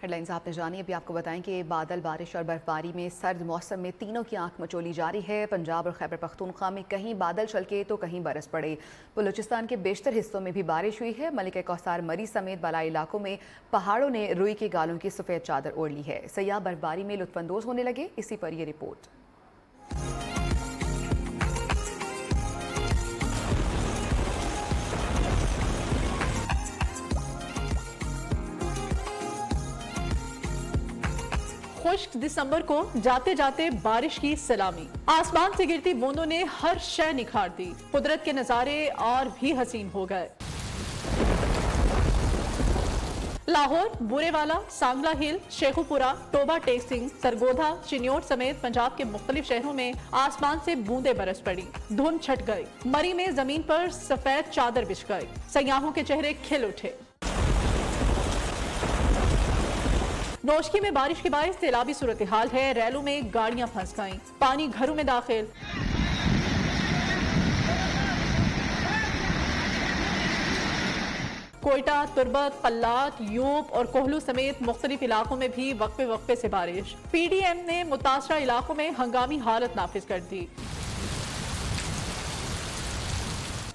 Head lines آپ نے جانی. ابھی آپ کو بتائیں کہ بادل، بارش اور برفباری میں سرد موسم میں تینوں کی آنکھ مچولی جاری ہے. پنجاب اور خیبر پختونخوا میں کہیں بادل چھلکے تو کہیں برس پڑے. بلوچستان کے بیشتر حصوں میں بھی بارش ہوئی ہے. ملکہ کوثر مری سمیت بالائی علاقوں میں پہاڑوں نے روئی کے گالوں کی سفید چادر اوڑھ لی ہے. سیاح برفباری میں لطف اندوز ہونے لگے. اسی پر یہ رپورٹ. خشک دسمبر کو جاتے جاتے بارش کی سلامی. آسمان سے گرتی بوندوں نے ہر شے نکھار دی. قدرت کے نظارے اور بھی حسین ہو گئے. لاہور، بورے والا، سانگلہ ہل، شیخوپورہ، ٹوبہ ٹیکسنگ، سرگودھا، چنیوٹ سمیت پنجاب کے مختلف شہروں میں آسمان سے بوندیں برس پڑی. دھند چھٹ گئی. مری میں زمین پر سفید چادر بچھ گئی. سیاحوں کے چہرے کھل اٹھے. نوشکی میں بارش کے باعث سیلابی صورتحال ہے. ریلوں میں گاڑیاں پھنس گئیں. پانی گھروں میں داخل. کوئٹہ، تربت، قلات، یوب اور کوہلو سمیت مختلف علاقوں میں بھی وقفے وقفے سے بارش. پی ڈی ایم نے متاثرہ علاقوں میں ہنگامی حالت نافذ کر دی.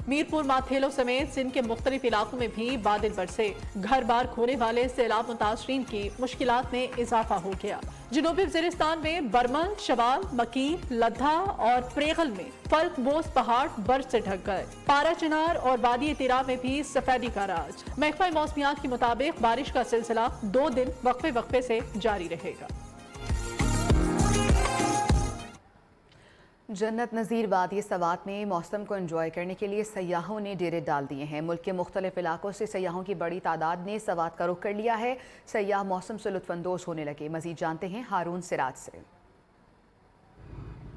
میرپور، ماتھیلو سمیت سندھ کے مختلف علاقوں میں بھی بادل برسے. گھر بار کھونے والے سیلاب متاثرین کی مشکلات میں اضافہ ہو گیا. جنوبی وزیرستان میں برمن، شوال، مکین، لدھا اور پریغل میں فلک بوس پہاڑ برف سے ڈھک گئے. پارا چنار اور وادی تیرا میں بھی سفیدی کا راج. محکمہ موسمیات کے مطابق بارش کا سلسلہ 2 دن وقفے وقفے سے جاری رہے گا. جنت نظیر وادی سوات میں موسم کو انجوائے کرنے کے لیے سیاحوں نے ڈیرے ڈال دیے ہیں. ملک کے مختلف علاقوں سے سیاحوں کی بڑی تعداد نے سوات کا رخ کر لیا ہے. سیاح موسم سے لطف اندوز ہونے لگے. مزید جانتے ہیں ہارون سراج سے.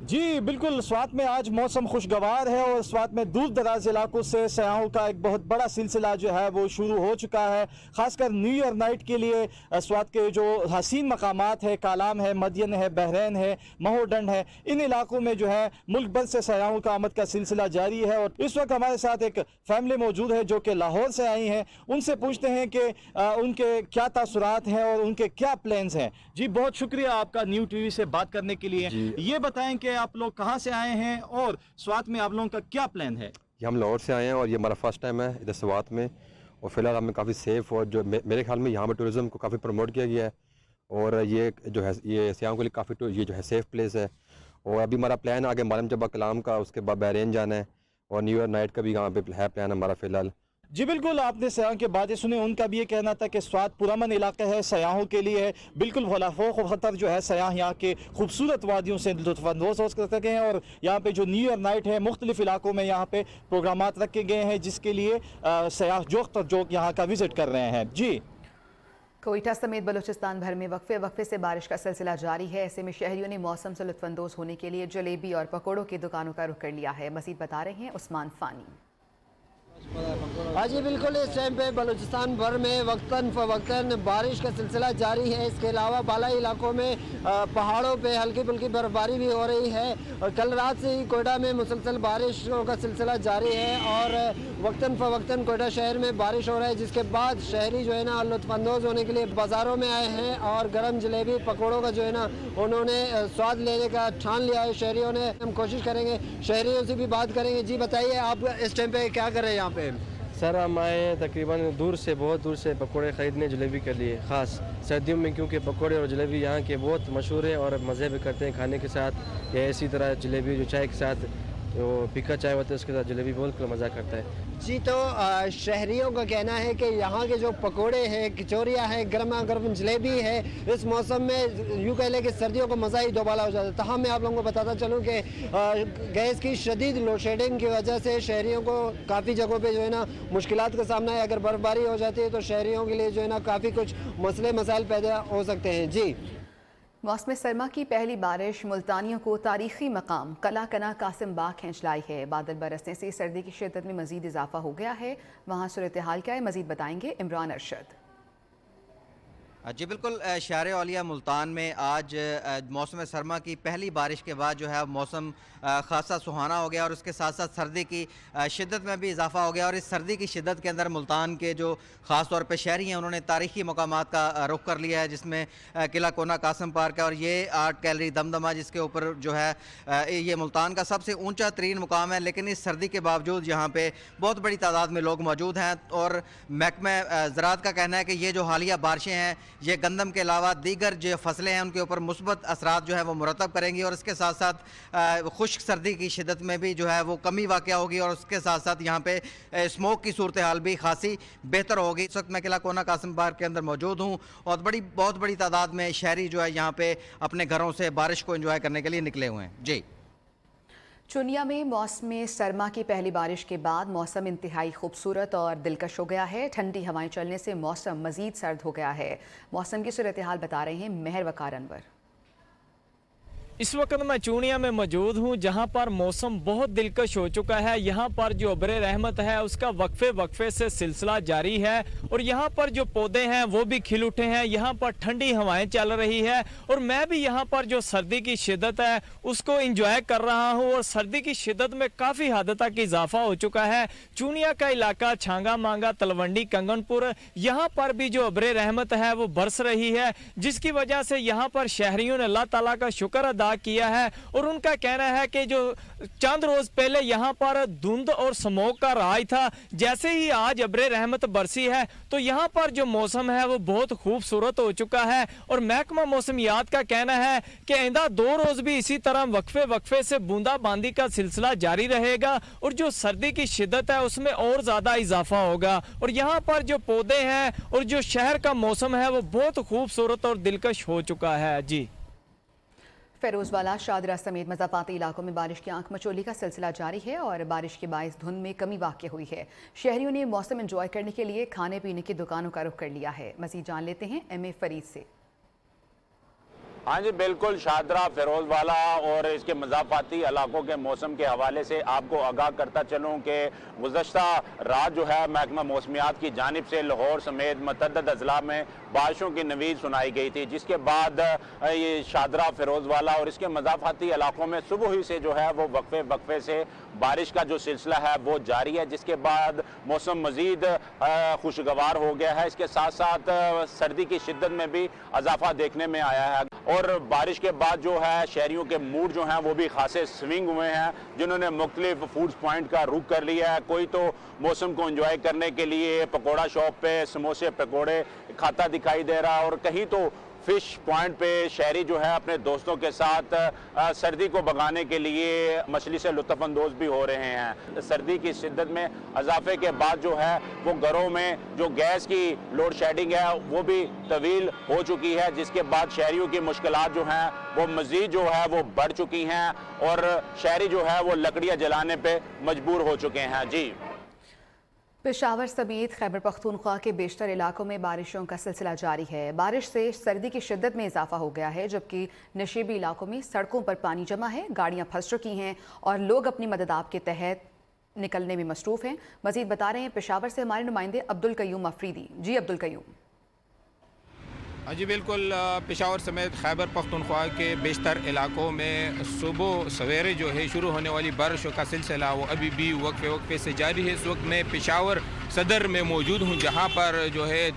جی بالکل، سوات میں آج موسم خوشگوار ہے اور سوات میں دور دراز علاقوں سے سیاحوں کا ایک بہت بڑا سلسلہ جو ہے وہ شروع ہو چکا ہے. خاص کر نیو ایئر نائٹ کے لیے سوات کے جو حسین مقامات ہے، کالام ہے، مدین ہے، بحرین ہے، مہوڈنڈ ہے، ان علاقوں میں جو ہے ملک بھر سے سیاحوں کا آمد کا سلسلہ جاری ہے. اور اس وقت ہمارے ساتھ ایک فیملی موجود ہے جو کہ لاہور سے آئی ہیں. ان سے پوچھتے ہیں کہ ان کے کیا تاثرات ہیں اور ان کے کیا پلانز ہیں. جی بہت شکریہ آپ کا نیو ٹی وی سے بات کرنے کے لیے. یہ بتائیں کہ آپ لوگ کہاں سے آئے ہیں اور سوات میں آپ لوگوں کا کیا پلان ہے؟ ہم لاہور سے آئے ہیں اور یہ ہمارا فرسٹ ٹائم ہے ادھر سوات میں. اور فی الحال ہمیں کافی سیف اور جو میرے خیال میں یہاں پہ ٹورزم کو کافی پروموٹ کیا گیا ہے. اور یہ جو ہے یہ سیاحوں کے لیے کافی یہ جو ہے سیف پلیس ہے. اور ابھی ہمارا پلان ہے آگے مارم جبہ کلام کا، اس کے بعد بحرین جانا ہے اور نیو ایئر نائٹ کا بھی یہاں پہ ہے پلان ہمارا فی الحال. جی بالکل، آپ نے سیاحوں کی باتیں سنیں. ان کا بھی یہ کہنا تھا کہ سوات پرامن علاقہ ہے، سیاحوں کے لیے ہے بالکل بھلا فوق و خطر جو ہے. سیاح یہاں کے خوبصورت وادیوں سے لطف اندوز ہو سکتے ہیں. اور یہاں پہ جو نیو ایئر نائٹ ہے مختلف علاقوں میں یہاں پہ پروگرامات رکھے گئے ہیں جس کے لیے سیاح جوق تر جوق یہاں کا وزٹ کر رہے ہیں. جی کوئٹہ سمیت بلوچستان بھر میں وقفے وقفے سے بارش کا سلسلہ جاری ہے. ایسے میں شہریوں نے موسم سے لطف اندوز ہونے کے لیے جلیبی اور پکوڑوں کی دکانوں کا رخ کر لیا ہے. مزید بتا رہے ہیں عثمان فانی. ہاں جی بالکل، اس ٹائم پہ بلوچستان بھر میں وقتاً فوقتاً بارش کا سلسلہ جاری ہے. اس کے علاوہ بالائی علاقوں میں پہاڑوں پہ ہلکی پھلکی برفباری بھی ہو رہی ہے. کل رات سے ہی کوئٹہ میں مسلسل بارشوں کا سلسلہ جاری ہے اور وقتاً فوقتاً کوئٹہ شہر میں بارش ہو رہا ہے، جس کے بعد شہری جو ہے نا لطف اندوز ہونے کے لیے بازاروں میں آئے ہیں اور گرم جلیبی پکوڑوں کا جو ہے نا انہوں نے سواد لینے کا ٹھان لیا ہے. شہریوں نے ہم کوشش کریں گے شہریوں سے بھی بات کریں گے. جی بتائیے آپ اس ٹائم پہ کیا کر رہے ہیں یہاں پہ؟ سر ہم آئے ہیں تقریباً بہت دور سے پکوڑے خریدنے جلیبی کے لیے، خاص سردیوں میں، کیونکہ پکوڑے اور جلیبی یہاں کے بہت مشہور ہیں اور مزے بھی کرتے ہیں کھانے کے ساتھ. یا اسی طرح جلیبی جو چائے کے ساتھ جو پھیکا چائے ہوتا ہے اس کے ساتھ جلیبی بہت مزہ کرتا ہے. جی تو شہریوں کا کہنا ہے کہ یہاں کے جو پکوڑے ہیں، کچوریاں ہیں، گرما گرم جلیبی ہے، اس موسم میں یوں کہہ لیں کہ سردیوں کا مزہ ہی دوبالا ہو جاتا ہے. تاہم میں آپ لوگوں کو بتاتا چلوں کہ گیس کی شدید لوڈ شیڈنگ کی وجہ سے شہریوں کو کافی جگہوں پہ جو ہے نا مشکلات کا سامنا ہے. اگر برف باری ہو جاتی ہے تو شہریوں کے لیے جو ہے نا کافی کچھ مسئلے مسائل پیدا ہو سکتے ہیں. جی موسم سرما کی پہلی بارش ملتانیوں کو تاریخی مقام قلعہ کنا قاسم باغ کھینچ لائی ہے. بادل برسنے سے سردی کی شدت میں مزید اضافہ ہو گیا ہے. وہاں صورتحال کیا ہے، مزید بتائیں گے عمران ارشد. جی بالکل، شہر اولیاء ملتان میں آج موسم سرما کی پہلی بارش کے بعد جو ہے موسم خاصا سہانا ہو گیا اور اس کے ساتھ ساتھ سردی کی شدت میں بھی اضافہ ہو گیا، اور اس سردی کی شدت کے اندر ملتان کے جو خاص طور پہ شہری ہیں انہوں نے تاریخی مقامات کا رخ کر لیا ہے، جس میں قلعہ کونا قاسم پارک ہے اور یہ آرٹ گیلری دمدمہ جس کے اوپر جو ہے یہ ملتان کا سب سے اونچا ترین مقام ہے، لیکن اس سردی کے باوجود یہاں پہ بہت بڑی تعداد میں لوگ موجود ہیں، اور محکمہ زراعت کا کہنا ہے کہ یہ جو حالیہ بارشیں ہیں یہ گندم کے علاوہ دیگر جو فصلیں ہیں ان کے اوپر مثبت اثرات جو ہے وہ مرتب کریں گی، اور اس کے ساتھ ساتھ خشک سردی کی شدت میں بھی جو ہے وہ کمی واقع ہوگی، اور اس کے ساتھ ساتھ یہاں پہ اسموک کی صورتحال بھی خاصی بہتر ہوگی۔ اس وقت میں قلعہ کونا قاسم پارک کے اندر موجود ہوں اور بہت بڑی تعداد میں شہری جو ہے یہاں پہ اپنے گھروں سے بارش کو انجوائے کرنے کے لیے نکلے ہوئے ہیں۔ جی چونیا میں موسم سرما کی پہلی بارش کے بعد موسم انتہائی خوبصورت اور دلکش ہو گیا ہے۔ ٹھنڈی ہوائیں چلنے سے موسم مزید سرد ہو گیا ہے۔ موسم کی صورتحال بتا رہے ہیں مہر وقار انور۔ اس وقت میں چونیا میں موجود ہوں جہاں پر موسم بہت دلکش ہو چکا ہے۔ یہاں پر جو ابر رحمت ہے اس کا وقفے سے سلسلہ جاری ہے، اور یہاں پر جو پودے ہیں وہ بھی کھل اٹھے ہیں، یہاں پر ٹھنڈی ہوائیں چل رہی ہے، اور میں بھی یہاں پر جو سردی کی شدت ہے اس کو انجوائے کر رہا ہوں، اور سردی کی شدت میں کافی حد تک اضافہ ہو چکا ہے۔ چونیا کا علاقہ چھانگا مانگا تلونڈی کنگن پور، یہاں پر بھی جو ابر رحمت ہے وہ برس رہی ہے، جس کی وجہ سے یہاں پر شہریوں نے اللہ تعالیٰ کا شکر ادا کیا ہے، اور ان کا کہنا ہے کہ جو چند روز پہلے یہاں پر دھند اور سموک کا راج تھا، جیسے ہی آج ابر رحمت برسی ہے تو یہاں پر جو موسم ہے وہ بہت خوبصورت ہو چکا ہے، اور محکمہ موسمیات کا کہنا ہے کہ آئندہ 2 روز بھی اسی طرح وقفے سے بوندا باندی کا سلسلہ جاری رہے گا، اور جو سردی کی شدت ہے اس میں اور زیادہ اضافہ ہوگا، اور یہاں پر جو پودے ہیں اور جو شہر کا موسم ہے وہ بہت خوبصورت اور دلکش ہو چکا ہے۔ جی فیروز والا، شادرہ سمیت مضافاتی علاقوں میں بارش کی آنکھ مچولی کا سلسلہ جاری ہے، اور بارش کے باعث دھند میں کمی واقع ہوئی ہے۔ شہریوں نے موسم انجوائے کرنے کے لیے کھانے پینے کی دکانوں کا رخ کر لیا ہے۔ مزید جان لیتے ہیں ایم اے فرید سے۔ ہاں جی بالکل، شادرہ، فیروز والا اور اس کے مضافاتی علاقوں کے موسم کے حوالے سے آپ کو آگاہ کرتا چلوں کہ گزشتہ رات جو ہے محکمہ موسمیات کی جانب سے لاہور سمیت متعدد اضلاع میں بارشوں کی نوید سنائی گئی تھی، جس کے بعد یہ شادرہ، فیروز والا اور اس کے مضافاتی علاقوں میں صبح ہی سے جو ہے وہ وقفے سے بارش کا جو سلسلہ ہے وہ جاری ہے، جس کے بعد موسم مزید خوشگوار ہو گیا ہے۔ اس کے ساتھ ساتھ سردی کی شدت میں بھی اضافہ دیکھنے میں آیا ہے، اور بارش کے بعد جو ہے شہریوں کے موڈ جو ہیں وہ بھی خاصے سوئنگ ہوئے ہیں، جنہوں نے مختلف فوڈز پوائنٹ کا رخ کر لیا ہے۔ کوئی تو موسم کو انجوائے کرنے کے لیے پکوڑا شاپ پہ سموسے پکوڑے کھاتا دکھائی دے رہا، اور کہیں تو فش پوائنٹ پہ شہری جو ہے اپنے دوستوں کے ساتھ سردی کو بھگانے کے لیے مچھلی سے لطف اندوز بھی ہو رہے ہیں۔ سردی کی شدت میں اضافے کے بعد جو ہے وہ گھروں میں جو گیس کی لوڈ شیڈنگ ہے وہ بھی طویل ہو چکی ہے، جس کے بعد شہریوں کی مشکلات جو ہیں وہ مزید جو ہے وہ بڑھ چکی ہیں، اور شہری جو ہے وہ لکڑیاں جلانے پہ مجبور ہو چکے ہیں۔ جی پشاور سمیت خیبر پختونخوا کے بیشتر علاقوں میں بارشوں کا سلسلہ جاری ہے۔ بارش سے سردی کی شدت میں اضافہ ہو گیا ہے، جبکہ نشیبی علاقوں میں سڑکوں پر پانی جمع ہے، گاڑیاں پھنس چکی ہیں اور لوگ اپنی مدد آپ کے تحت نکلنے میں مصروف ہیں۔ مزید بتا رہے ہیں پشاور سے ہمارے نمائندے عبدالقیوم افریدی۔ جی عبدالقیوم۔ جی بالکل، پشاور سمیت خیبر پختونخوا کے بیشتر علاقوں میں صبح سویرے جو ہے شروع ہونے والی بارشوں کا سلسلہ وہ ابھی بھی وقفے سے جاری ہے۔ اس وقت میں پشاور صدر میں موجود ہوں، جہاں پر جو ہے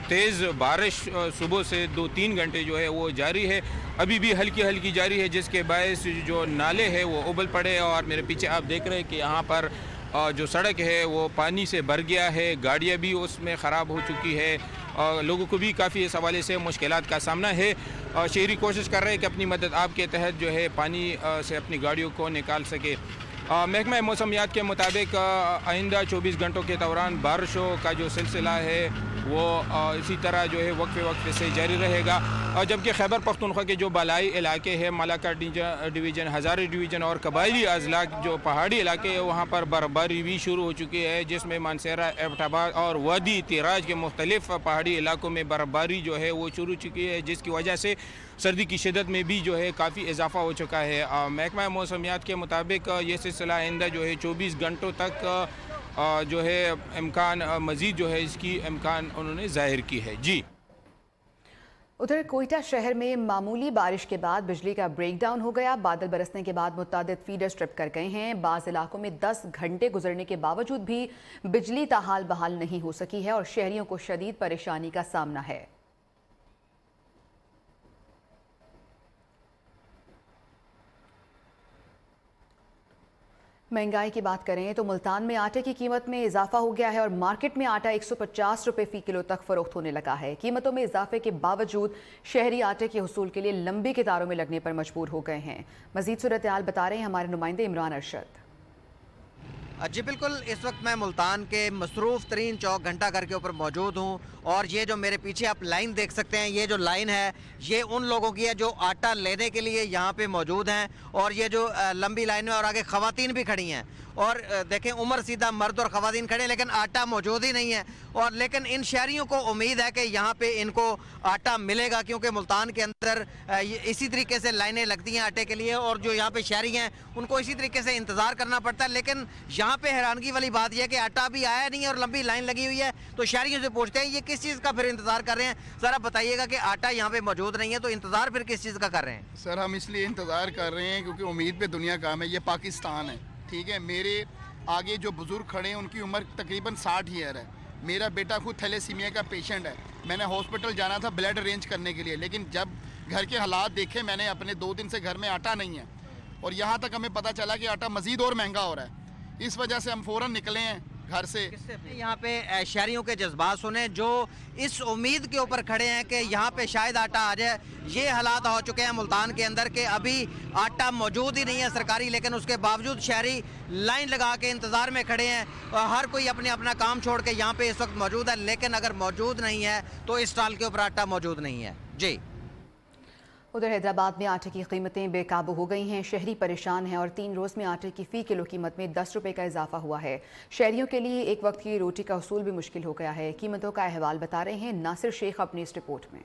تیز بارش صبح سے 2-3 گھنٹے جو ہے وہ جاری ہے، ابھی بھی ہلکی جاری ہے، جس کے باعث جو نالے ہیں وہ ابل پڑے، اور میرے پیچھے آپ دیکھ رہے ہیں کہ یہاں پر جو سڑک ہے وہ پانی سے بھر گیا ہے، گاڑیاں بھی اس میں خراب ہو چکی ہے، لوگوں کو بھی کافی اس حوالے سے مشکلات کا سامنا ہے۔ شہری کوشش کر رہے ہیں کہ اپنی مدد آپ کے تحت جو ہے پانی سے اپنی گاڑیوں کو نکال سکے۔ محکمہ موسمیات کے مطابق آئندہ 24 گھنٹوں کے دوران بارشوں کا جو سلسلہ ہے وہ اسی طرح جو ہے وقفے سے جاری رہے گا، جبکہ خیبر پختونخوا کے جو بالائی علاقے ہیں، ملاکا ڈویژن، ہزارے ڈویژن اور قبائلی اضلاع جو پہاڑی علاقے ہیں وہاں پر برفباری بھی شروع ہو چکی ہے، جس میں مانسیرا، ایبٹ آباد اور وادی تیراج کے مختلف پہاڑی علاقوں میں برفباری جو ہے وہ شروع چکی ہے، جس کی وجہ سے سردی کی شدت میں بھی جو ہے کافی اضافہ ہو چکا ہے۔ محکمہ موسمیات کے مطابق یہ سلسلہ آئندہ جو ہے 24 گھنٹوں تک جو ہے امکان مزید جو ہے اس کی امکان انہوں نے ظاہر کی ہے۔ جی उधर कोयटा शहर में मामूली बारिश के बाद बिजली का ब्रेकडाउन हो गया। बादल बरसने के बाद मुतादिद फीडर स्ट्रिप कर गए हैं। बाज़ इलाकों में 10 घंटे गुजरने के बावजूद भी बिजली ताहाल बहाल नहीं हो सकी है और शहरियों को शदीद परेशानी का सामना है। महंगाई की बात करें तो मुल्तान में आटे की कीमत में इजाफा हो गया है और मार्केट में आटा 150 रुपए फी किलो तक फरोख्त होने लगा है। कीमतों में इजाफे के बावजूद शहरी आटे के हुसूल के लिए लंबी कतारों में लगने पर मजबूर हो गए हैं। मजीद सूरत हाल बता रहे हैं हमारे नुमाइंदे इमरान अरशद। जी बिल्कुल, इस वक्त मैं मुल्तान के मसरूफ़ तरीन चौक घंटा घर के ऊपर मौजूद हूँ और ये जो मेरे पीछे आप लाइन देख सकते हैं, ये जो लाइन है ये उन लोगों की है जो आटा लेने के लिए यहाँ पे मौजूद हैं और ये जो लंबी लाइन में और आगे ख़वातीन भी खड़ी हैं और देखें उम्र सीधा मर्द और ख़वातीन खड़े लेकिन आटा मौजूद ही नहीं है। और लेकिन इन शहरियों को उम्मीद है कि यहाँ पे इनको आटा मिलेगा क्योंकि मुल्तान के अंदर इसी तरीके से लाइनें लगती हैं आटे के लिए और जो यहाँ पे शहरी हैं उनको इसी तरीके से इंतज़ार करना पड़ता है। लेकिन यहाँ पे हैरानगी वाली बात यह है कि आटा भी आया नहीं है और लंबी लाइन लगी हुई है। तो शहरियों से पूछते हैं ये किस चीज़ का फिर इंतज़ार कर रहे हैं, ज़रा बताइएगा कि आटा यहाँ पे मौजूद नहीं है तो इंतज़ार फिर किस चीज़ का कर रहे हैं? सर हम इसलिए इंतज़ार कर रहे हैं क्योंकि उम्मीद पे दुनिया काम है, ये पाकिस्तान है, ठीक है। मेरे आगे जो बुज़ुर्ग खड़े हैं उनकी उम्र तकरीबन 60 ईयर है। मेरा बेटा खुद थैलेसीमिया का पेशेंट है। मैंने हॉस्पिटल जाना था ब्लड अरेंज करने के लिए, लेकिन जब घर के हालात देखे मैंने अपने 2 दिन से घर में आटा नहीं है और यहाँ तक हमें पता चला कि आटा मज़ीद और महंगा हो रहा है। इस वजह से हम फ़ौरन निकले हैं घर से। यहाँ पे शहरियों के जज्बात सुने जो इस उम्मीद के ऊपर खड़े हैं कि यहाँ पे शायद आटा आ जाए। ये हालात हो चुके हैं मुल्तान के अंदर कि अभी आटा मौजूद ही नहीं है सरकारी, लेकिन उसके बावजूद शहरी लाइन लगा के इंतज़ार में खड़े हैं और हर कोई अपने अपना काम छोड़ के यहाँ पे इस वक्त मौजूद है। लेकिन अगर मौजूद नहीं है तो इस स्टॉल के ऊपर आटा मौजूद नहीं है। जी उधर हैदराबाद में आटे की कीमतें बेकाबू हो गई हैं। शहरी परेशान हैं और 3 रोज़ में आटे की फ़ी किलो कीमत में 10 रुपये का इजाफा हुआ है। शहरियों के लिए एक वक्त की रोटी का उसूल भी मुश्किल हो गया है। कीमतों का अहवाल बता रहे हैं नासिर शेख अपनी इस रिपोर्ट में।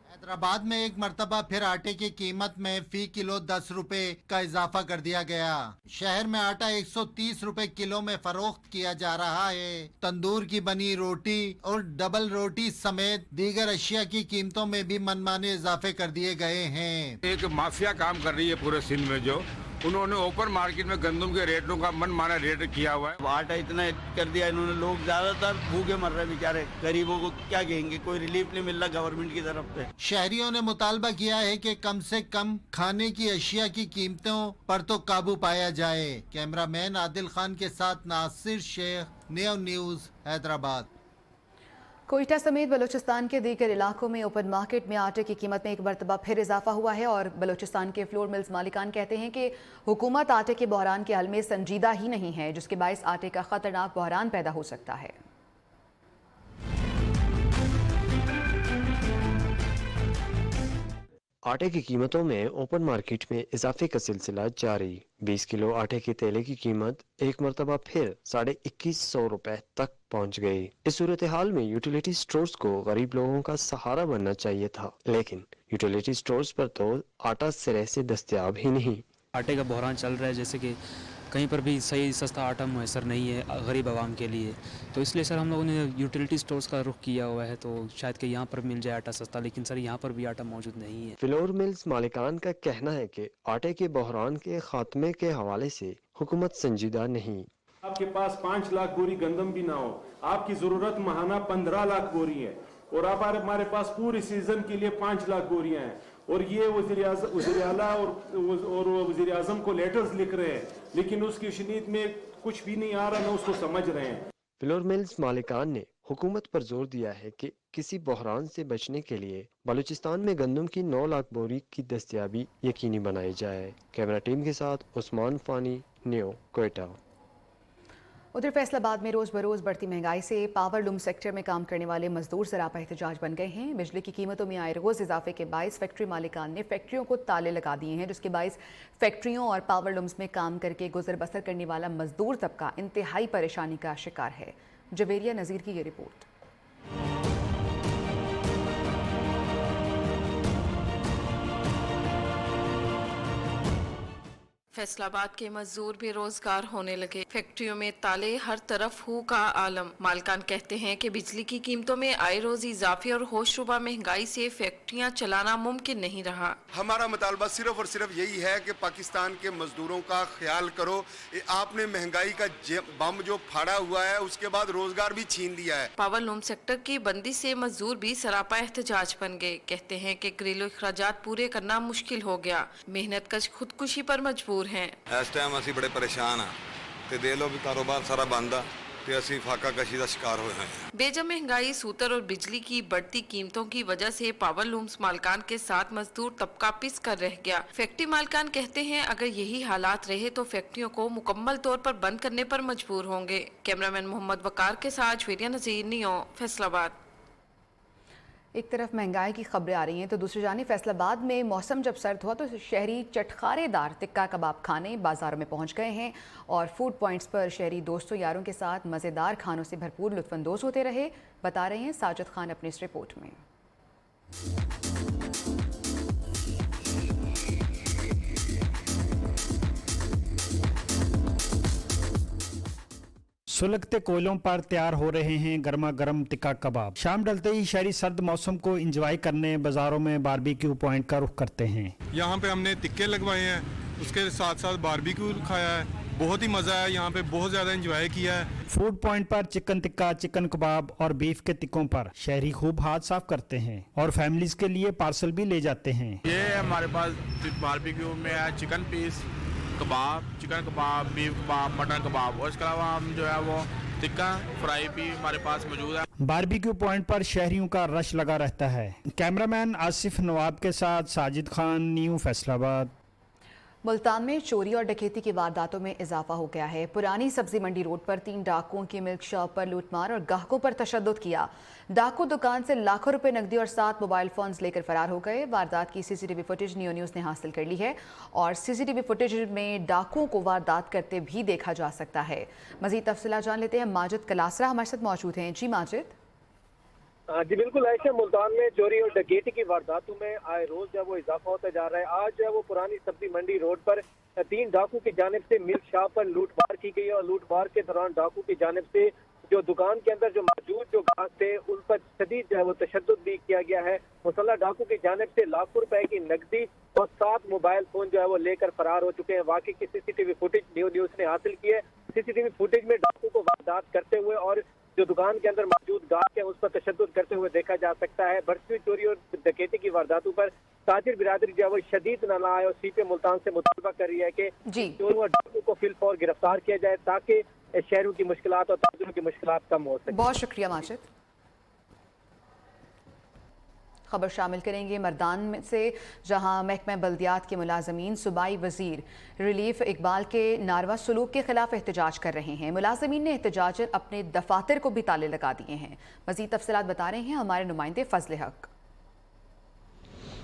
हैदराबाद में एक मरतबा फिर आटे की कीमत में फी किलो 10 रुपए का इजाफा कर दिया गया। शहर में आटा 130 रुपए किलो में फरोख्त किया जा रहा है। तंदूर की बनी रोटी और डबल रोटी समेत दीगर अशिया की कीमतों में भी मनमाने इजाफे कर दिए गए हैं। एक माफिया काम कर रही है पूरे सिंध में, जो उन्होंने ओपन मार्केट में गंदम के रेटों का मनमाना रेट किया हुआ है। आटा इतना कर दिया इन्होंने, लोग ज्यादातर भूखे मर रहे हैं बेचारे। गरीबों को क्या कहेंगे, कोई रिलीफ नहीं मिल रहा गवर्नमेंट की तरफ से। शहरियों ने मुतालबा किया है कि कम से कम खाने की अशिया की कीमतों पर तो काबू पाया जाए। कैमरामैन आदिल खान के साथ नासिर शेख, न्यू न्यूज़ हैदराबाद। कोयटा समेत बलूचिस्तान के दीगर इलाकों में ओपन मार्केट में आटे की कीमत में एक मरतबा फिर इजाफा हुआ है और बलूचिस्तान के फ्लोर मिल्स मालिकान कहते हैं कि हुकूमत आटे के बहरान के हल में संजीदा ही नहीं है, जिसके बायस आटे का खतरनाक बहरान पैदा हो सकता है। आटे की कीमतों में ओपन मार्केट में इजाफे का सिलसिला जारी। 20 किलो आटे की तेले की कीमत एक मरतबा फिर 2150 रुपए तक पहुंच गई। इस सूरत हाल में यूटिलिटी स्टोर्स को गरीब लोगों का सहारा बनना चाहिए था, लेकिन यूटिलिटी स्टोर्स पर तो आटा सिरे से दस्तयाब ही नहीं। आटे का बहरान चल रहा है, जैसे कि कहीं पर भी सही सस्ता आटा मुयसर नहीं है गरीब आवाम के लिए, तो इसलिए सर हम लोगों ने यूटिलिटी स्टोर्स का रुख किया हुआ है, तो शायद कि यहाँ पर मिल जाए आटा सस्ता, लेकिन सर यहाँ पर भी आटा मौजूद नहीं है। फ्लोर मिल्स मालिकान का कहना है कि आटे के बहरान के खात्मे के हवाले से हुकूमत संजीदा नहीं। आपके पास 5 लाख बोरी गंदम भी ना हो, आपकी ज़रूरत महाना 15 लाख बोरी है और आप हमारे पास पूरी सीजन के लिए 5 लाख बोरियां हैं और ये वज़ीर आला और वज़ीर आज़म को लेटर्स लिख रहे हैं, लेकिन उसकी शनीत में कुछ भी नहीं आ रहा, ना उसको समझ रहे हैं। फ्लोर मिल्स मालिकान ने हुकूमत पर जोर दिया है कि किसी बहरान से बचने के लिए बलूचिस्तान में गंदम की 9 लाख बोरी की दस्तयाबी यकीनी बनाई जाए। कैमरा टीम के साथ उस्मान फानी, न्यू कोयटा। उधर फैसलाबाद में रोज़ बरोज़ बढ़ती महंगाई से पावर लूम सेक्टर में काम करने वाले मजदूर सरापा एहतजाज बन गए हैं। बिजली की कीमतों में आए रोज़ इजाफे के बायस फैक्ट्री मालिकान ने फैक्ट्रियों को ताले लगा दिए हैं, जिसके बायस फैक्ट्रियों और पावर लूम्स में काम करके गुजर बसर करने वाला मजदूर तबका इंतहाई परेशानी का शिकार है। जवेरिया नज़ीर की ये रिपोर्ट। फैसलाबाद के मजदूर बेरोजगार होने लगे। फैक्ट्रियों में ताले, हर तरफ हू का आलम। मालकान कहते हैं कि बिजली की कीमतों में आए रोज इजाफे और होशरुबा महंगाई से फैक्ट्रियां चलाना मुमकिन नहीं रहा। हमारा मुतालबा सिर्फ और सिर्फ यही है कि पाकिस्तान के मजदूरों का ख्याल करो। आपने महंगाई का बम जो फाड़ा हुआ है उसके बाद रोजगार भी छीन लिया है। पावर लूम सेक्टर की बंदी से मजदूर भी सरापा एहतजाज बन गए। कहते हैं कि घरेलू अखराजात पूरे करना मुश्किल हो गया। मेहनत कश खुदकुशी पर मजबूर हैं। इस टाइम असी बड़े परेशान हाँ ते दे लो भी कारोबार सारा बंद आ ते असी फाका कशी का शिकार हुए हैं। बेजम महंगाई, सूतर और बिजली की बढ़ती कीमतों की वजह से पावर लूम्स मालकान के साथ मजदूर तबका पिस कर रह गया। फैक्ट्री मालकान कहते हैं अगर यही हालात रहे तो फैक्ट्रियों को मुकम्मल तौर पर बंद करने पर मजबूर होंगे। कैमरामैन मोहम्मद वकार के साथ वीरिया नजीर, नियो, फैसलाबाद। एक तरफ महंगाई की खबरें आ रही हैं तो दूसरी जानिब फैसलाबाद में मौसम जब सर्द हुआ तो शहरी चटखारेदार टिक्का कबाब खाने बाज़ारों में पहुंच गए हैं और फूड पॉइंट्स पर शहरी दोस्तों यारों के साथ मज़ेदार खानों से भरपूर लुत्फ़अंदोज़ होते रहे। बता रहे हैं साजिद खान अपनी इस रिपोर्ट में। सुलगते कोयलों पर तैयार हो रहे हैं गर्मा गर्म टिक्का कबाब। शाम ढलते ही शहरी सर्द मौसम को एंजॉय करने बाजारों में बारबेक्यू पॉइंट का रुख करते हैं। यहाँ पे हमने टिक्के लगवाए हैं, उसके साथ साथ बारबेक्यू खाया है। बहुत ही मज़ा है, यहाँ पे बहुत ज़्यादा एंजॉय किया है। फूड पॉइंट पर चिकन टिक्का, चिकन कबाब और बीफ के टिक्कों पर शहरी खूब हाथ साफ करते हैं और फैमिलीज के लिए पार्सल भी ले जाते हैं। ये हमारे पास बारबेक्यू में है चिकन पीस कबाब, चिकन कबाब, बीफ कबाब, मटन कबाब और इसके अलावा हम जो है वो टिक्का फ्राई भी हमारे पास मौजूद है। बारबेक्यू पॉइंट पर शहरियों का रश लगा रहता है। कैमरामैन आसिफ नवाब के साथ साजिद खान, न्यू फैसलाबाद। मुल्तान में चोरी और डकैती की वारदातों में इजाफा हो गया है। पुरानी सब्जी मंडी रोड पर 3 डाकुओं की मिल्क शॉप पर लूटमार और ग्राहकों पर तशद्दुद किया। डाकू दुकान से लाखों रुपए नकदी और 7 मोबाइल फोन्स लेकर फरार हो गए। वारदात की सीसीटीवी फुटेज नियो न्यूज़ ने हासिल कर ली है और सीसीटीवी फुटेज में डाकुओं को वारदात करते भी देखा जा सकता है। मजीद तफसीलात जान लेते हैं। माजिद कलासरा हमारे साथ मौजूद हैं। जी माजिद। जी बिल्कुल आयशा, मुल्तान में चोरी और डकैती की वारदातों में आए रोज जो है वो इजाफा होता जा रहा है। आज जो है वो पुरानी सब्जी मंडी रोड पर 3 डाकू की जानिब से मिल्क शॉप पर लूटमार की गई और लूटमार के दौरान डाकू की जानिब से जो दुकान के अंदर जो मौजूद जो ग्राहक थे उन पर शदीद जो है वो तशद्दुद भी किया गया है। मुसल्लह डाकू की जानिब से लाखों रुपए की नकदी और 7 मोबाइल फोन जो है वो लेकर फरार हो चुके हैं। वाकई की सीसीटीवी फुटेज न्यूज़ ने हासिल की है। सीसीटीवी फुटेज में डाकू को वारदात करते हुए और जो दुकान के अंदर मौजूद गाहक है उस पर तशद्दुद करते हुए देखा जा सकता है। बढ़ती हुई चोरी और डकैती की वारदातों पर ताजिर बिरादरी जो है वो शदीद नाला है और सीपी मुल्तान से मुतालबा कर रही है कि चोरों और डाकू को फिलफौर गिरफ्तार किया जाए ताकि शहरों की मुश्किलात और ताजिरों की मुश्किलात कम हो सके। बहुत शुक्रिया माजिद। खबर शामिल करेंगे मर्दान से, जहां महकमा बल्दियात के मुलाजमीन सूबाई वजीर रिलीफ इकबाल के नारवा सलूक के खिलाफ एहतजाज कर रहे हैं। मुलाजमीन ने एहतजाजन अपने दफातर को भी ताले लगा दिए हैं। मजीद तफसीलात बता रहे हैं हमारे नुमाइंदे फजल हक।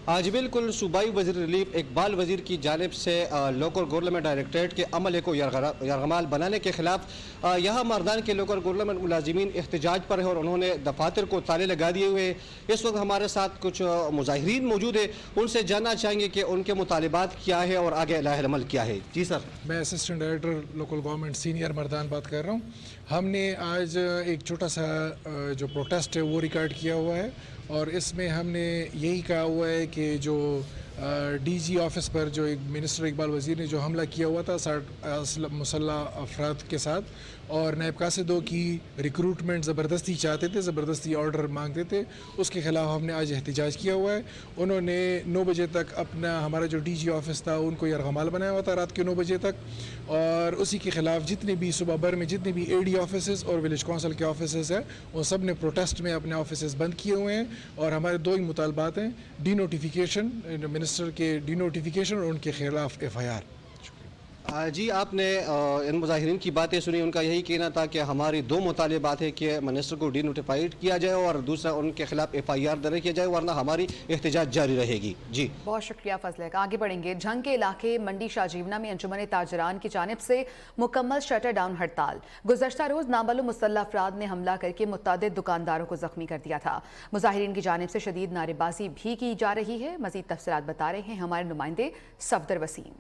आज बिल्कुल सूबाई वज़ीर रिलीफ इकबाल वज़ीर की जानिब से लोकल गवर्नमेंट डायरेक्टरेट के अमले को यरगमाल बनाने के खिलाफ यहाँ मर्दान के लोकल गवर्नमेंट मुलाजिमीन एहतजाज पर है और उन्होंने दफातर को ताले लगा दिए हुए। इस वक्त हमारे साथ कुछ मुजाहिरीन मौजूद है, उनसे जानना चाहेंगे कि उनके मुतालिबात क्या है और आगे अमल क्या है। जी सर। मैं assistant director local government senior Mardan बात कर रहा हूँ। हमने आज एक छोटा सा जो प्रोटेस्ट है वो रिकॉर्ड किया हुआ है और इसमें हमने यही कहा हुआ है कि जो डीजी ऑफिस पर जो एक मिनिस्टर इकबाल वज़ीर ने जो हमला किया हुआ था 60 मुसल्लह अफराद के साथ और नायब कासिदों की रिक्रूटमेंट ज़बरदस्ती चाहते थे, ज़बरदस्ती ऑर्डर मांगते थे, उसके ख़िलाफ़ हमने आज एहतजाज किया हुआ है। उन्होंने 9 बजे तक अपना हमारा जो डीजी ऑफिस था उनको यरगमाल बनाया हुआ था रात के 9 बजे तक और उसी के ख़िलाफ़ जितने भी सूबा भर में जितने भी एडी ऑफिस और विलेज कौंसिल के ऑफिस हैं उन सब ने प्रोटेस्ट में अपने ऑफिस बंद किए हुए हैं और हमारे 2 ही मुतालबात हैं, डी नोटिफिकेशन, मिनिस्टर के डी नोटिफिकेशन और उनके खिलाफ FIR। जी आपने इन मुजाहिरीन की बातें सुनी, उनका यही कहना था कि हमारी 2 मुतालिबात है कि मिनिस्टर को डीनोटिफाइड किया जाए और दूसरा उनके खिलाफ FIR दर्ज किया जाए वरना हमारी एहतजाज जारी रहेगी। जी बहुत शुक्रिया फजल का। आगे बढ़ेंगे। झंग के इलाके मंडी शाहजीवना में अंजुमन ताजरान की जानिब से मुकम्मल शटर डाउन हड़ताल। गुज़श्ता रोज नामालूम मुसल्लह अफराद ने हमला करके मुतअद्दिद दुकानदारों को जख्मी कर दिया था। मुजाहिरीन की जानिब से शदीद नारेबाजी भी की जा रही है। मजीद तफसीलात बता रहे हैं हमारे नुमाइंदे सफदर वसीम।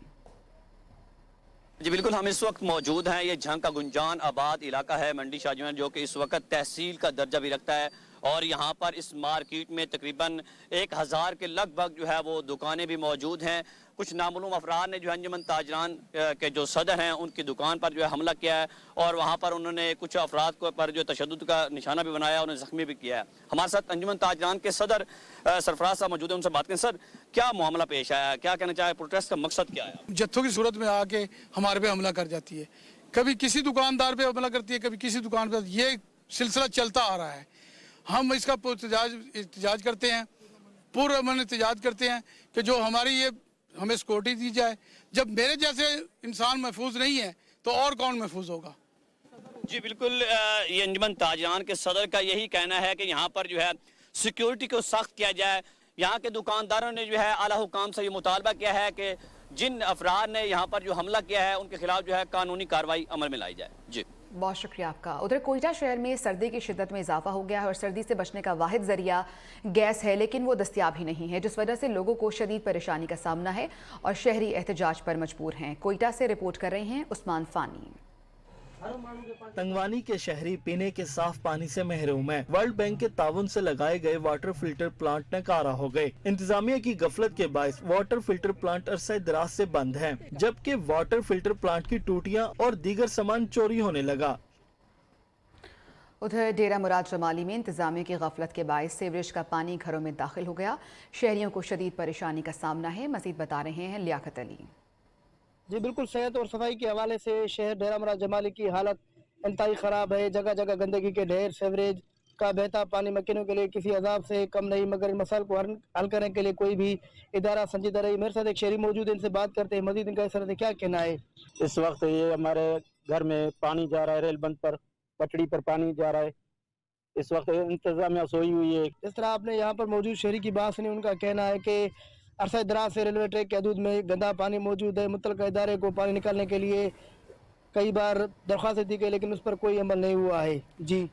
जी बिल्कुल, हम इस वक्त मौजूद हैं, ये झंग का गुंजान आबाद इलाका है मंडी शाहजहां, जो कि इस वक्त तहसील का दर्जा भी रखता है। और यहाँ पर इस मार्केट में तकरीबन 1000 के लगभग जो है वो दुकानें भी मौजूद हैं। कुछ नामालूम अफराद ने जो है अंजुमन ताजरान के जो सदर हैं उनकी दुकान पर जो है हमला किया है और वहाँ पर उन्होंने कुछ अफराद को पर जो तशद्दुद का निशाना भी बनाया, उन्हें जख्मी भी किया है। हमारे साथ अंजुमन ताजरान के सदर सरफराज साहब मौजूद हैं, उनसे बात करें। सर, क्या मामला पेश आया, क्या कहना चाहे, प्रोटेस्ट का मकसद क्या है? जत्थों की सूरत में आके हमारे पे हमला कर जाती है, कभी किसी दुकानदार पे हमला करती है, कभी किसी दुकान पे। ये सिलसिला चलता आ रहा है। हम इसका एहतजाज करते हैं, पूरा मन एहतजाज करते हैं कि जो हमारी ये हमें सिक्योरिटी दी जाए। जब मेरे जैसे इंसान महफूज नहीं है तो और कौन महफूज होगा? जी बिल्कुल, ये अंजुमन ताजरान के सदर का यही कहना है कि यहाँ पर जो है सिक्योरिटी को सख्त किया जाए। यहाँ के दुकानदारों ने जो है आला हुकाम से ये मुतालबा किया है कि जिन अफराद ने यहाँ पर जो हमला किया है उनके खिलाफ जो है कानूनी कार्रवाई अमल में लाई जाए। जी बहुत शुक्रिया आपका। उधर कोयटा शहर में सर्दी की शिद्दत में इजाफा हो गया है और सर्दी से बचने का वाहिद जरिया गैस है, लेकिन वो दस्तयाब ही नहीं है, जिस वजह से लोगों को शदीद परेशानी का सामना है और शहरी एहतजाज पर मजबूर हैं। कोयटा से रिपोर्ट कर रहे हैं उस्मान फानी। तंगवानी के शहरी पीने के साफ पानी से महरूम है। वर्ल्ड बैंक के ताउन से लगाए गए वाटर फिल्टर प्लांट नकारा हो गए। इंतजामिया की गफलत के बायस वाटर फिल्टर प्लांट अरसा दराज से बंद है, जबकि वाटर फिल्टर प्लांट की टूटियां और दीगर सामान चोरी होने लगा। उधर डेरा मुराद जमाली में इंतजामिया की गफलत के बायस सीवरेज का पानी घरों में दाखिल हो गया। शहरियों को शदीद परेशानी का सामना है। मजीद बता रहे हैं लियाकत अली। जी बिल्कुल, सेहत और सफाई के हवाले से शहर डेरा मुराद जमाली की हालत इंतहाई ख़राब है। जगह जगह गंदगी के ढेर, सीवरेज का बहता पानी मकीनों के लिए किसी अजाब से कम नहीं, मगर इन मसाइल को हल करने के लिए कोई भी इदारा संजीदा रही। मेरे साथ एक शहरी मौजूद है, इनसे बात करते हैं। मजीद इनका इस तरह से क्या कहना है? इस वक्त ये हमारे घर में पानी जा रहा है, रेल बंद पर पटड़ी पर पानी जा रहा है। इस वक्त इंतजामिया सोई हुई है। इस तरह आपने यहाँ पर मौजूद शहरी की बात सुनी, उनका कहना है कि अरसा दराज से रेलवे ट्रैक के हदूद में गंदा पानी मौजूद है। मुतल्लिका इदारे को पानी निकालने के लिए कई बार दरख्वास्त दी गई, लेकिन उस पर कोई अमल नहीं हुआ है। जी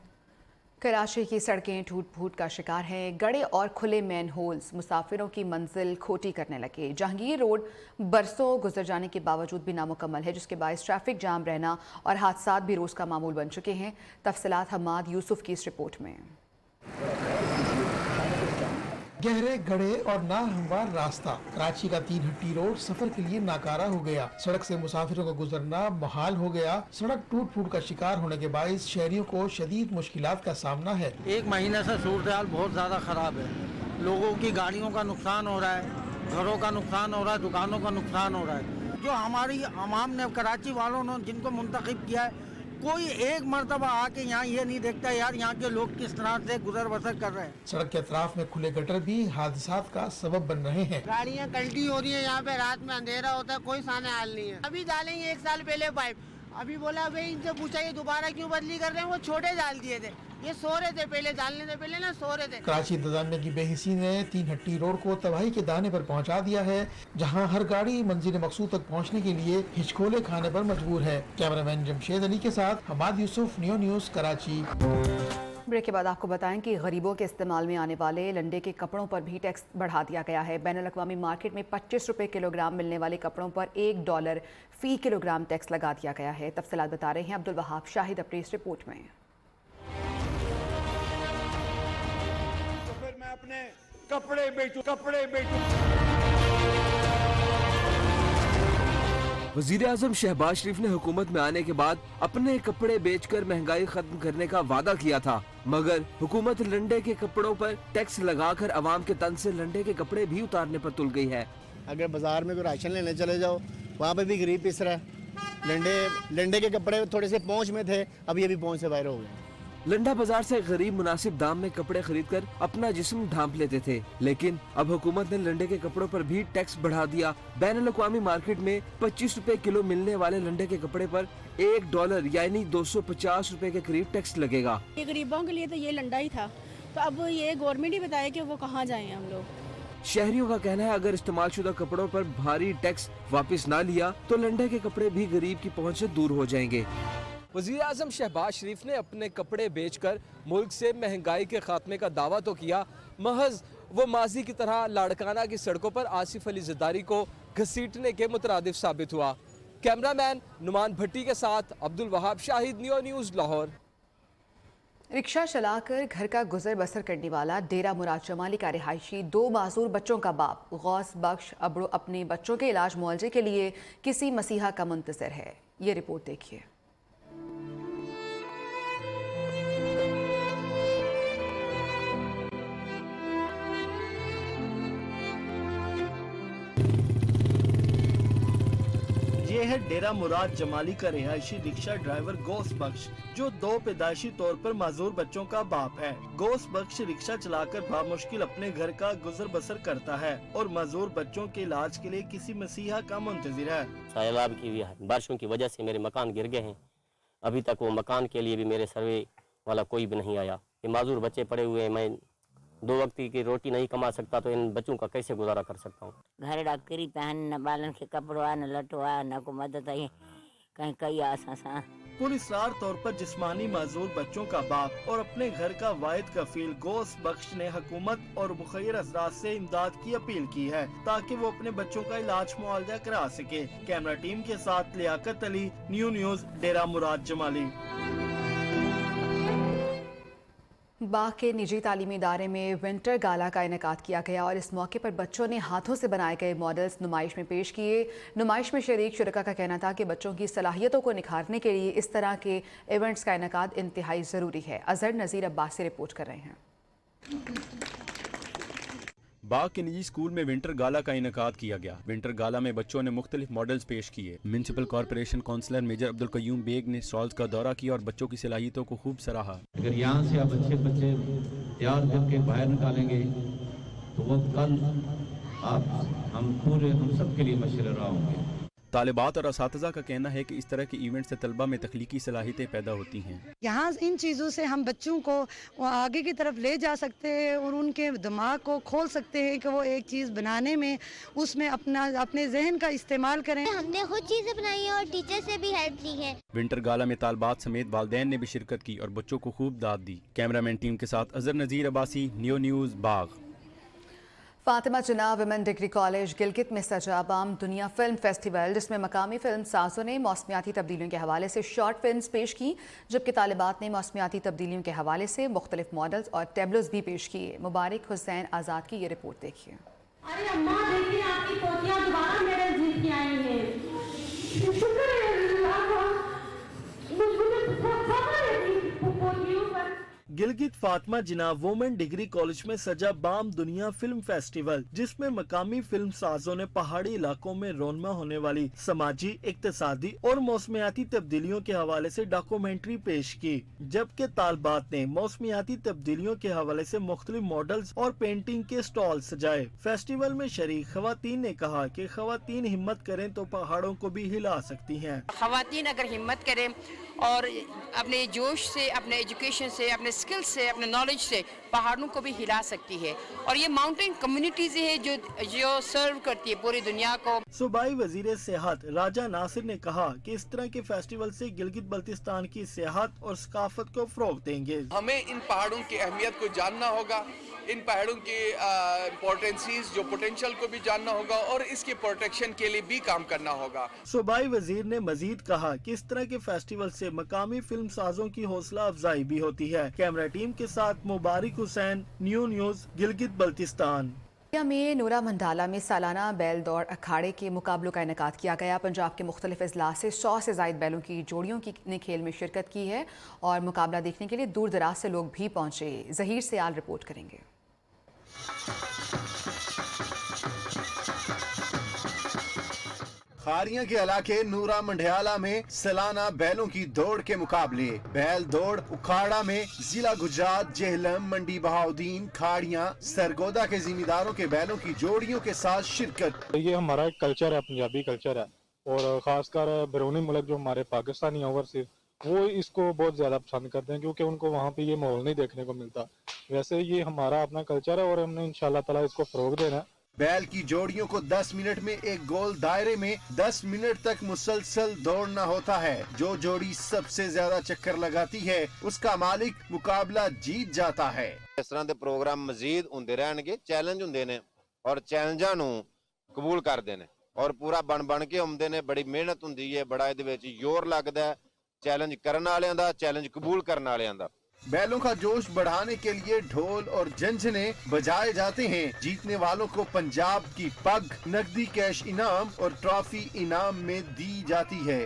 कराची की सड़कें टूट फूट का शिकार हैं। गड़े और खुले मैन होल्स मुसाफिरों की मंजिल खोटी करने लगे। जहांगीर रोड बरसों गुजर जाने के बावजूद भी नामुकम्मल है, जिसके बायस ट्रैफिक जाम रहना और हादसात भी रोज़ का मामूल बन चुके हैं। तफसीलात हमाद यूसुफ की इस रिपोर्ट में। गहरे गड़े और नाहमवार रास्ता, कराची का 3 हट्टी रोड सफर के लिए नाकारा हो गया। सड़क से मुसाफिरों का गुजरना मुहाल हो गया। सड़क टूट फूट का शिकार होने के बायस शहरियों को शदीद मुश्किलात का सामना है। 1 महीने से सूरत हाल बहुत ज्यादा खराब है। लोगों की गाड़ियों का नुकसान हो रहा है, घरों का नुकसान हो रहा है, दुकानों का नुकसान हो रहा है। जो हमारी आवाम ने, कराची वालों ने जिनको मुंतखब किया है, कोई एक मरतबा आके यहाँ ये नहीं देखता यार यहाँ के लोग किस तरह से गुजर बसर कर रहे हैं। सड़क के अतराफ में खुले गटर भी हादसात का सबब बन रहे हैं। गाड़ियाँ कल्टी हो रही है, यहाँ पे रात में अंधेरा होता है, कोई सामने हाल नहीं है। अभी डालेंगे 1 साल पहले पाइप, अभी बोला भाई इनसे पूछा ये दोबारा क्यों बदली कर रहे हैं, वो छोटे डाल दिए थे, ये सो रहे थे पहले, डालने से पहले ना सो रहे थे। कराची इंतजामिया की बेहिसी ने 3 हट्टी रोड को तबाही के दाने पर पहुंचा दिया है, जहां हर गाड़ी मंजिल मकसूद तक पहुंचने के लिए हिचकोले खाने पर मजबूर है। कैमरामैन जमशेद अली के साथ Hamad Yusuf, new news Karachi. Break के बाद आपको बताएं कि गरीबों के इस्तेमाल में आने वाले लंडे के कपड़ों पर भी टैक्स बढ़ा दिया गया है। बैनुल-अक़वामी मार्केट में 25 रुपये किलोग्राम मिलने वाले कपड़ों पर $1 फी किलोग्राम टैक्स लगा दिया गया है। तफसीलात बता रहे हैं अब्दुल वहाब शाहिद अपनी इस रिपोर्ट में। तो फिर मैं अपने कपड़े बेचूं। वज़ीर आज़म शहबाज शरीफ ने हुकूमत में आने के बाद अपने कपड़े बेचकर महंगाई खत्म करने का वादा किया था, मगर हुकूमत लंडे के कपड़ों पर टैक्स लगाकर अवाम के तन से लंडे के कपड़े भी उतारने पर तुल गई है। अगर बाजार में कोई राशन लेने चले जाओ, वहाँ पे भी गरीब पिस रहा है। लंडे के कपड़े थोड़े से पहुँच में थे, अब ये भी पहुँच से बाहर हो गए। लंडा बाजार से गरीब मुनासिब दाम में कपड़े खरीदकर अपना जिस्म ढांप लेते थे, लेकिन अब हुकूमत ने लंडे के कपड़ों पर भी टैक्स बढ़ा दिया। बैनुल-अक़वामी मार्केट में 25 रुपए किलो मिलने वाले लंडे के कपड़े पर $1 यानी 250 रुपए के करीब टैक्स लगेगा। ये गरीबों के लिए तो ये लंडा ही था, तो अब ये गवर्नमेंट ही बताए कि वो कहाँ जाएं हम लोग। शहरियों का कहना है अगर इस्तेमाल शुदा कपड़ों पर भारी टैक्स वापस ना लिया तो लंडे के कपड़े भी गरीब की पहुँच से दूर हो जाएंगे। वज़ीर आज़म शहबाज शरीफ ने अपने कपड़े बेचकर मुल्क से महंगाई के खात्मे का दावा तो किया, महज वो माजी की तरह लाड़काना की सड़कों पर आसिफ अली ज़रदारी को घसीटने के मुतरादिफ साबित हुआ। कैमरामैन नुमान भट्टी के साथ Abdul Wahab Shahid, neo news Lahore. Rickshaw चलाकर घर का गुजर बसर करने वाला डेरा मुराद जमाली का रिहायशी 2 मासूर बच्चों का बाप गौस बख्श अबड़ो अपने बच्चों के इलाज मुआवजे के लिए किसी मसीहा का मुंतज़िर है। ये रिपोर्ट देखिए। ये है डेरा मुराद जमाली का रिहायशी रिक्शा ड्राइवर गौस बख्श, जो 2 पैदाइशी तौर पर माजूर बच्चों का बाप है। गौस बख्श रिक्शा चलाकर बामुश्किल अपने घर का गुजर बसर करता है और माजूर बच्चों के इलाज के लिए किसी मसीहा का मुंतज़िर है। सैलाब की बारिशों की वजह से मेरे मकान गिर गए हैं। अभी तक वो मकान के लिए भी मेरे सर्वे वाला कोई भी नहीं आया। ये माजूर बच्चे पड़े हुए हैं, मैं 2 वक्त की रोटी नहीं कमा सकता तो इन बच्चों का कैसे गुजारा कर सकता हूँ। घर डाकरी पहन न बालन के कपड़ो न लटो न को मदद आई कहीं कई आसा। पुलिसरार तौर पर जिस्मानी माजूर बच्चों का बाप और अपने घर का वाहिद कफील गौस बख्श ने हुकूमत और मुखैर अजरात से इमदाद की अपील की है ताकि वो अपने बच्चों का इलाज मुआवजा करा सके। कैमरा टीम के साथ लियाकत अली, न्यू न्यूज़, डेरा मुराद जमाली। बाग के निजी तालीमी इदारे में विंटर गाला का इनेकाद किया गया और इस मौके पर बच्चों ने हाथों से बनाए गए मॉडल्स नुमाइश में पेश किए। नुमाइश में शरीक शुरका का कहना था कि बच्चों की सलाहियतों को निखारने के लिए इस तरह के इवेंट्स का इनेकाद इंतहाई ज़रूरी है। अजहर नज़ीर अब्बास से रिपोर्ट कर रहे हैं। बाग के निजी स्कूल में विंटर गाला का इनेकाद किया गया। विंटर गाला में बच्चों ने मुख्तलिफ मॉडल्स पेश किए। Municipal corporation councillor major Abdul Qayyum Baig ने स्टॉल्स का दौरा किया और बच्चों की सलाहियतों को खूब सराहा। अगर यहाँ से आप अच्छे बच्चे तैयार करके बाहर निकालेंगे तो वो कल हम सब के लिए मशवरा होंगे। तालिबात और असातिज़ा का कहना है कि इस तरह के इवेंट से तलबा में तख्लीकी सलाहियतें पैदा होती हैं। यहाँ इन चीज़ों से हम बच्चों को आगे की तरफ ले जा सकते हैं और उनके दिमाग को खोल सकते हैं कि वो एक चीज़ बनाने में उसमें अपने जहन का इस्तेमाल करें। हमने खुद चीज़ें बनाई हैं और टीचर से भी हेल्प ली है। विंटर गाला में तालिबात समेत वालिदैन ने भी शिरकत की और बच्चों को खूब दाद दी। कैमरामैन टीम के साथ अजहर नज़ीर अब्बासी, नियो न्यूज़, बाग। फातिमा जिन्ना विमेन डिग्री कॉलेज गिलगित में सजा बाम दुनिया फिल्म फेस्टिवल, जिसमें मकामी फिल्म साजों ने मौसमियाती तब्दीलियों के हवाले से शॉर्ट फिल्म्स पेश की, जबकि तालिबात ने मौसमियाती तब्दीलियों के हवाले से मुख्तलिफ मॉडल्स और टेबलोज भी पेश किए। मुबारक हुसैन आज़ाद की ये रिपोर्ट देखिए। अरे अम्मा देखिए, आपकी पोतियां दोबारा मेडल जीत के आई हैं। शुक्र है अल्लाह का, मुझे फख्र है पोतियों पर। गिलगित फातिमा जिन्ना वुमेन डिग्री कॉलेज में सजा बाम दुनिया फिल्म फेस्टिवल, जिसमें मकामी फिल्म साजों ने पहाड़ी इलाकों में रोनमा होने वाली समाजी, इक्तिसादी और मौसमियाती तब्दीलियों के हवाले से डॉक्यूमेंट्री पेश की, जबकि तालिबात ने मौसमियाती तब्दीलियों के हवाले से मुख्तलिफ मॉडल्स और पेंटिंग के स्टॉल सजाए। फेस्टिवल में शरीक खवातीन ने कहा कि खवातीन हिम्मत करें तो पहाड़ों को भी हिला सकती हैं। खवातीन अगर हिम्मत करें और अपने जोश से, अपने एजुकेशन से, अपने स्किल से, अपने नॉलेज से पहाड़ों को भी हिला सकती है। और ये माउंटेन कम्युनिटीज है जो सर्व करती है पूरी दुनिया को। सूबाई वजीर सेहत राजा नासिर ने कहा कि इस तरह के फेस्टिवल से गिलगित बल्तिस्तान की सेहत और सकाफत को फरोग देंगे। हमें इन पहाड़ों की अहमियत को जानना होगा, इन पहाड़ों की इम्पोर्टेंसीज जो पोटेंशियल को भी जानना होगा और इसके प्रोटेक्शन के लिए भी काम करना होगा। सूबाई वजीर ने मजीद कहा कि इस तरह के फेस्टिवल से मकामी फिल्म साजों की हौसला अफजाई भी होती है। कैमरा टीम के साथ मुबारक हुसैन, न्यू न्यूज़, गिलगित बल्तिस्तान। में नूरा मंडाला में सालाना बैल दौड़ अखाड़े के मुकाबलों का इनेकाद किया गया। पंजाब के मुख्तलिफ अजला से 100 से ज़ायद बैलों की जोड़ियों ने खेल में शिरकत की है और मुकाबला देखने के लिए दूर दराज से लोग भी पहुंचे। जहीर से आल रिपोर्ट करेंगे। खारियां के इलाके नूरा मंडियाला में सालाना बैलों की दौड़ के मुकाबले। बैल दौड़ उखाड़ा में जिला गुजरात, जेहलम, मंडी बहाउद्दीन, खाड़ियां, सरगोदा के जिम्मेदारों के बैलों की जोड़ियों के साथ शिरकत। ये हमारा एक कल्चर है, पंजाबी कल्चर है और खासकर बैरूनी मुल्क जो हमारे पाकिस्तानी ओवरसीज वो इसको बहुत ज्यादा पसंद करते हैं क्योंकि उनको वहाँ पे ये माहौल नहीं देखने को मिलता। वैसे ये हमारा अपना कल्चर है और हमने इंशाल्लाह ताला इसको फरोग देना है। बैल की जोड़ियों को 10 मिनट में एक गोल दायरे में 10 मिनट तक मुसलसल दौड़ना होता है। जो जोड़ी सबसे ज्यादा चक्कर लगाती है उसका मालिक मुकाबला जीत जाता है। इस तरह के प्रोग्राम मजीद होंदे रहणगे, चैलेंज होंदे ने और चैलेंजां नूं कबूल करदे ने ਔਰ ਪੂਰਾ ਬਣ ਕੇ ਆਉਂਦੇ ਨੇ। ਬੜੀ ਮਿਹਨਤ ਹੁੰਦੀ ਹੈ, ਬੜਾ ਇਹਦੇ ਵਿੱਚ ਜ਼ੋਰ ਲੱਗਦਾ ਹੈ, ਚੈਲੰਜ ਕਰਨ ਵਾਲਿਆਂ ਦਾ, ਚੈਲੰਜ ਕਬੂਲ ਕਰਨ ਵਾਲਿਆਂ ਦਾ। बैलों का जोश बढ़ाने के लिए ढोल और झंझने बजाए जाते हैं। जीतने वालों को पंजाब की पग, नकदी कैश इनाम और ट्रॉफी इनाम में दी जाती है।